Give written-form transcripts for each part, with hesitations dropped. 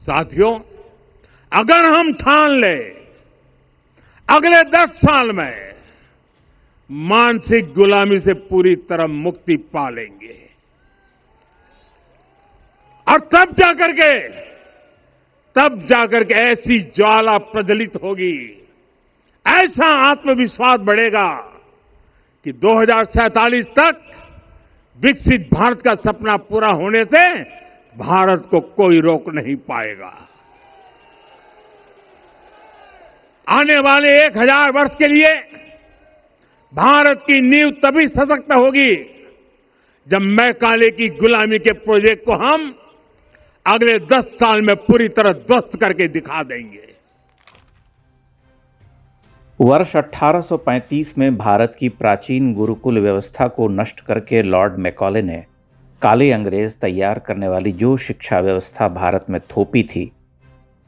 साथियों, अगर हम ठान लें अगले 10 साल में मानसिक गुलामी से पूरी तरह मुक्ति पा लेंगे और तब जाकर के ऐसी ज्वाला प्रज्वलित होगी, ऐसा आत्मविश्वास बढ़ेगा कि 2047 तक विकसित भारत का सपना पूरा होने से भारत को कोई रोक नहीं पाएगा। आने वाले 1000 वर्ष के लिए भारत की नींव तभी सशक्त होगी जब मैकाले की गुलामी के प्रोजेक्ट को हम अगले 10 साल में पूरी तरह ध्वस्त करके दिखा देंगे। वर्ष 1835 में भारत की प्राचीन गुरुकुल व्यवस्था को नष्ट करके लॉर्ड मैकाले ने काले अंग्रेज तैयार करने वाली जो शिक्षा व्यवस्था भारत में थोपी थी,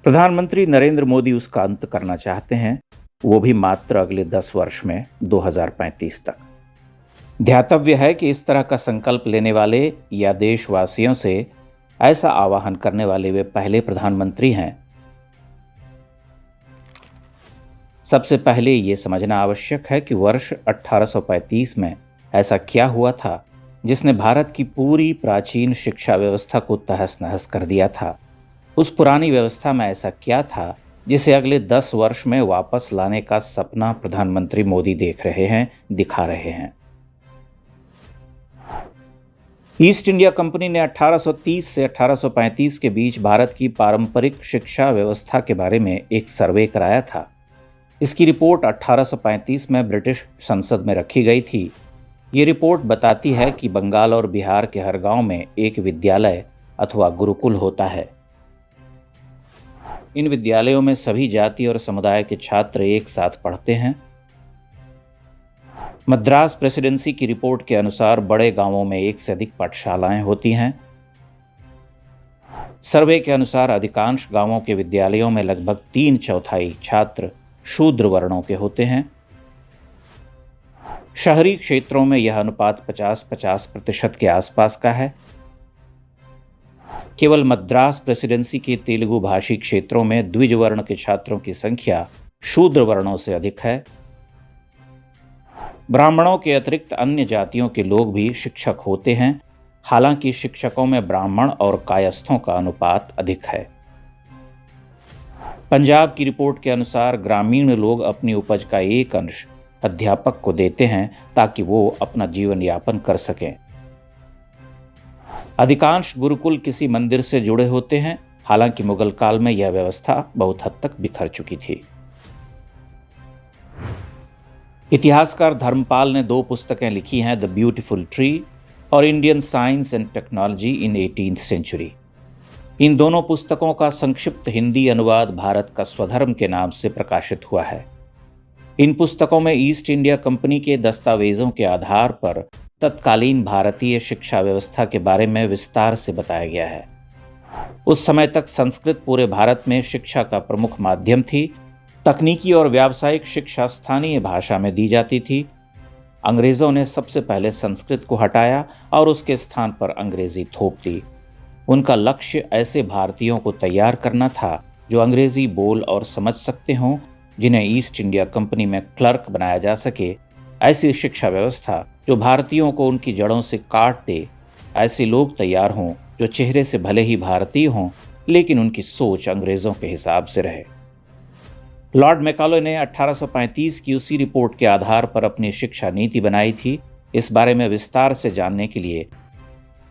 प्रधानमंत्री नरेंद्र मोदी उसका अंत करना चाहते हैं, वो भी मात्र अगले 10 वर्ष में 2035 तक। ध्यातव्य है कि इस तरह का संकल्प लेने वाले या देशवासियों से ऐसा आह्वान करने वाले वे पहले प्रधानमंत्री हैं। सबसे पहले ये समझना आवश्यक है कि वर्ष 1835 में ऐसा क्या हुआ था जिसने भारत की पूरी प्राचीन शिक्षा व्यवस्था को तहस नहस कर दिया था। उस पुरानी व्यवस्था में ऐसा क्या था जिसे अगले 10 वर्ष में वापस लाने का सपना प्रधानमंत्री मोदी देख रहे हैं, दिखा रहे हैं। ईस्ट इंडिया कंपनी ने 1830 से 1835 के बीच भारत की पारंपरिक शिक्षा व्यवस्था के बारे में एक सर्वे कराया था। इसकी रिपोर्ट 1835 में ब्रिटिश संसद में रखी गई थी। ये रिपोर्ट बताती है कि बंगाल और बिहार के हर गांव में एक विद्यालय अथवा गुरुकुल होता है। इन विद्यालयों में सभी जाति और समुदाय के छात्र एक साथ पढ़ते हैं। मद्रास प्रेसिडेंसी की रिपोर्ट के अनुसार बड़े गांवों में 1 से अधिक पाठशालाएं होती हैं। सर्वे के अनुसार अधिकांश गांवों के विद्यालयों में लगभग 3/4 छात्र शूद्र वर्णों के होते हैं। शहरी क्षेत्रों में यह अनुपात 50-50% के आसपास का है। केवल मद्रास प्रेसिडेंसी के तेलुगु भाषी क्षेत्रों में द्विज वर्ण के छात्रों की संख्या शूद्र वर्णों से अधिक है। ब्राह्मणों के अतिरिक्त अन्य जातियों के लोग भी शिक्षक होते हैं, हालांकि शिक्षकों में ब्राह्मण और कायस्थों का अनुपात अधिक है। पंजाब की रिपोर्ट के अनुसार ग्रामीण लोग अपनी उपज का एक अंश अध्यापक को देते हैं ताकि वो अपना जीवन यापन कर सकें। अधिकांश गुरुकुल किसी मंदिर से जुड़े होते हैं, हालांकि मुगल काल में यह व्यवस्था बहुत हद तक बिखर चुकी थी। इतिहासकार धर्मपाल ने 2 पुस्तकें लिखी हैं, द ब्यूटीफुल ट्री और Indian science and technology in 18th century. इन दोनों पुस्तकों का संक्षिप्त हिंदी अनुवाद भारत का स्वधर्म के नाम से प्रकाशित हुआ है। इन पुस्तकों में ईस्ट इंडिया कंपनी के दस्तावेजों के आधार पर तत्कालीन भारतीय शिक्षा व्यवस्था के बारे में विस्तार से बताया गया है। उस समय तक संस्कृत पूरे भारत में शिक्षा का प्रमुख माध्यम थी। तकनीकी और व्यावसायिक शिक्षा स्थानीय भाषा में दी जाती थी। अंग्रेजों ने सबसे पहले संस्कृत को हटाया और उसके स्थान पर अंग्रेजी थोप दी। उनका लक्ष्य ऐसे भारतीयों को तैयार करना था जो अंग्रेजी बोल और समझ सकते हों, जिन्हें ईस्ट इंडिया कंपनी में क्लर्क बनाया जा सके। ऐसी शिक्षा व्यवस्था जो भारतीयों को उनकी जड़ों से काट दे। ऐसे लोग तैयार हों जो चेहरे से भले ही भारतीय हों, लेकिन उनकी सोच अंग्रेजों के हिसाब से रहे। लॉर्ड मैकाले ने 1835 की उसी रिपोर्ट के आधार पर अपनी शिक्षा नीति बनाई थी। इस बारे में विस्तार से जानने के लिए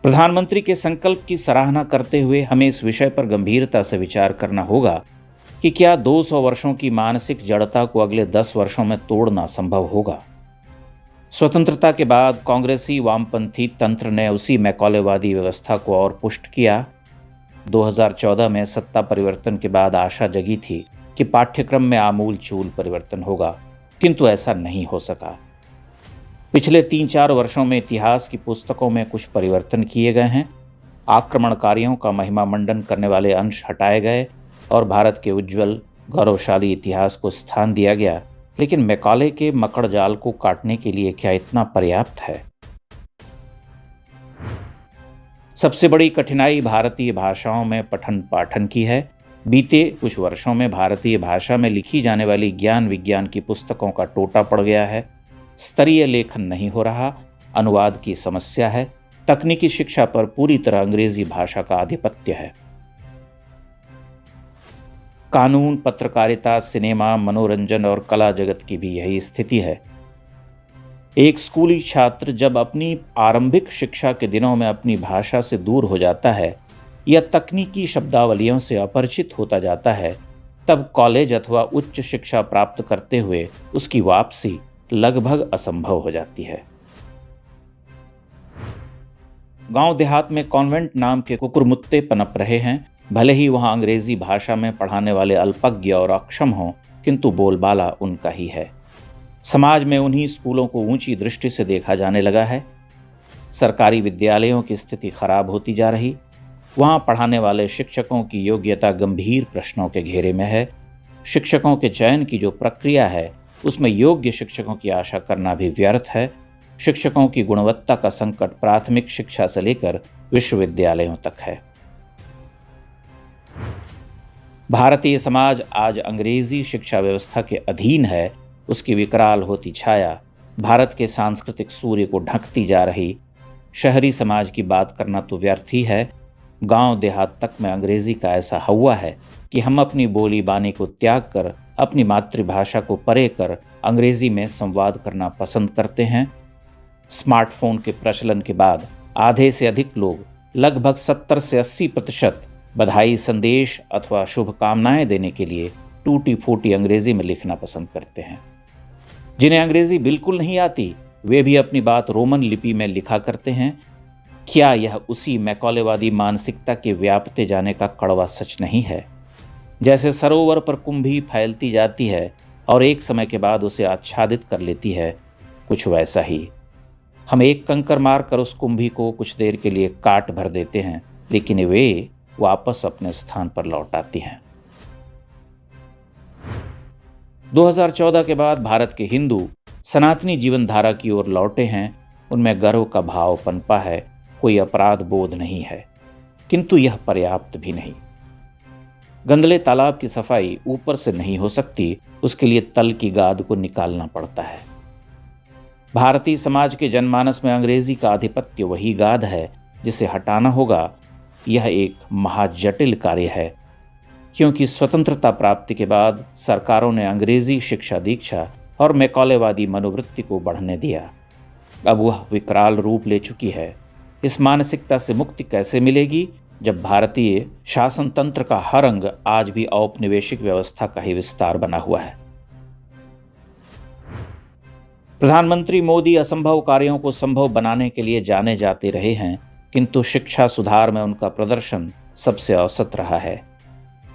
प्रधानमंत्री के संकल्प की सराहना करते हुए हमें इस विषय पर गंभीरता से विचार करना होगा कि क्या 200 वर्षों की मानसिक जड़ता को अगले 10 वर्षों में तोड़ना संभव होगा। स्वतंत्रता के बाद कांग्रेसी वामपंथी तंत्र ने उसी मैकालेवादी व्यवस्था को और पुष्ट किया। 2014 में सत्ता परिवर्तन के बाद आशा जगी थी कि पाठ्यक्रम में आमूल चूल परिवर्तन होगा, किंतु ऐसा नहीं हो सका। पिछले 3-4 वर्षों में इतिहास की पुस्तकों में कुछ परिवर्तन किए गए हैं। आक्रमणकारियों का महिमा मंडन करने वाले अंश हटाए गए और भारत के उज्जवल गौरवशाली इतिहास को स्थान दिया गया। लेकिन मैकाले के मकड़ जाल को काटने के लिए क्या इतना पर्याप्त है? सबसे बड़ी कठिनाई भारतीय भाषाओं में पठन पाठन की है। बीते कुछ वर्षों में भारतीय भाषा में लिखी जाने वाली ज्ञान विज्ञान की पुस्तकों का टोटा पड़ गया है, स्तरीय लेखन नहीं हो रहा, अनुवाद की समस्या है, तकनीकी शिक्षा पर पूरी तरह अंग्रेजी भाषा का आधिपत्य है। कानून, पत्रकारिता, सिनेमा, मनोरंजन और कला जगत की भी यही स्थिति है। एक स्कूली छात्र जब अपनी आरंभिक शिक्षा के दिनों में अपनी भाषा से दूर हो जाता है या तकनीकी शब्दावलियों से अपरिचित होता जाता है, तब कॉलेज अथवा उच्च शिक्षा प्राप्त करते हुए उसकी वापसी लगभग असंभव हो जाती है। गांव देहात में कॉन्वेंट नाम के कुकुरमुत्ते पनप रहे हैं। भले ही वहां अंग्रेजी भाषा में पढ़ाने वाले अल्पज्ञ और अक्षम हों, किंतु बोलबाला उनका ही है। समाज में उन्हीं स्कूलों को ऊंची दृष्टि से देखा जाने लगा है। सरकारी विद्यालयों की स्थिति खराब होती जा रही। वहां पढ़ाने वाले शिक्षकों की योग्यता गंभीर प्रश्नों के घेरे में है। शिक्षकों के चयन की जो प्रक्रिया है, उसमें योग्य शिक्षकों की आशा करना भी व्यर्थ है। शिक्षकों की गुणवत्ता का संकट प्राथमिक शिक्षा से लेकर विश्वविद्यालयों तक है। भारतीय समाज आज अंग्रेजी शिक्षा व्यवस्था के अधीन है। उसकी विकराल होती छाया भारत के सांस्कृतिक सूर्य को ढकती जा रही। शहरी समाज की बात करना तो व्यर्थ ही है। गांव देहात तक में अंग्रेजी का ऐसा हवा है कि हम अपनी बोली बानी को त्याग कर, अपनी मातृभाषा को परे कर अंग्रेजी में संवाद करना पसंद करते हैं। स्मार्टफोन के प्रचलन के बाद आधे से अधिक लोग, लगभग 70 से 80% बधाई संदेश अथवा शुभकामनाएं देने के लिए टूटी फूटी अंग्रेजी में लिखना पसंद करते हैं। जिन्हें अंग्रेजी बिल्कुल नहीं आती, वे भी अपनी बात रोमन लिपि में लिखा करते हैं। क्या यह उसी मैकॉलेवादी मानसिकता के व्यापते जाने का कड़वा सच नहीं है? जैसे सरोवर पर कुंभी फैलती जाती है और एक समय के बाद उसे आच्छादित कर लेती है, कुछ वैसा ही हम एक कंकर मारकर उस कुंभी को कुछ देर के लिए काट भर देते हैं, लेकिन वे वापस अपने स्थान पर लौट आती हैं। 2014 के बाद भारत के हिंदू सनातनी जीवन धारा की ओर लौटे हैं। उनमें गर्व का भाव पनपा है, कोई अपराध बोध नहीं है, किंतु यह पर्याप्त भी नहीं। गंदले तालाब की सफाई ऊपर से नहीं हो सकती, उसके लिए तल की गाद को निकालना पड़ता है। भारतीय समाज के जनमानस में अंग्रेजी का आधिपत्य वही गाद है जिसे हटाना होगा। यह एक महाजटिल कार्य है, क्योंकि स्वतंत्रता प्राप्ति के बाद सरकारों ने अंग्रेजी शिक्षा दीक्षा और मैकॉलेवादी मनोवृत्ति को बढ़ने दिया। अब वह विकराल रूप ले चुकी है। इस मानसिकता से मुक्ति कैसे मिलेगी जब भारतीय शासन तंत्र का हर अंग आज भी औपनिवेशिक व्यवस्था का ही विस्तार बना हुआ है? प्रधानमंत्री मोदी असंभव कार्यों को संभव बनाने के लिए जाने जाते रहे हैं, किंतु शिक्षा सुधार में उनका प्रदर्शन सबसे औसत रहा है।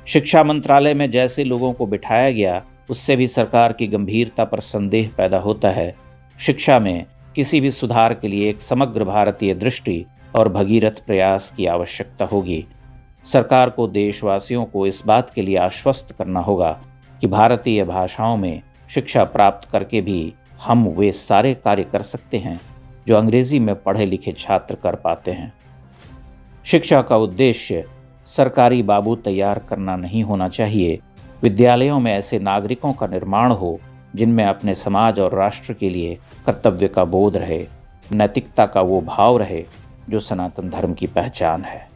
शिक्षा मंत्रालय में जैसे लोगों को बिठाया गया, उससे भी सरकार की गंभीरता पर संदेह पैदा होता है। शिक्षा में किसी भी सुधार के लिए एक समग्र भारतीय दृष्टि और भगीरथ प्रयास की आवश्यकता होगी। सरकार को देशवासियों को इस बात के लिए आश्वस्त करना होगा कि भारतीय भाषाओं में शिक्षा प्राप्त करके भी हम वे सारे कार्य कर सकते हैं जो अंग्रेजी में पढ़े लिखे छात्र कर पाते हैं। शिक्षा का उद्देश्य सरकारी बाबू तैयार करना नहीं होना चाहिए। विद्यालयों में ऐसे नागरिकों का निर्माण हो जिनमें अपने समाज और राष्ट्र के लिए कर्तव्य का बोध रहे, नैतिकता का वो भाव रहे जो सनातन धर्म की पहचान है।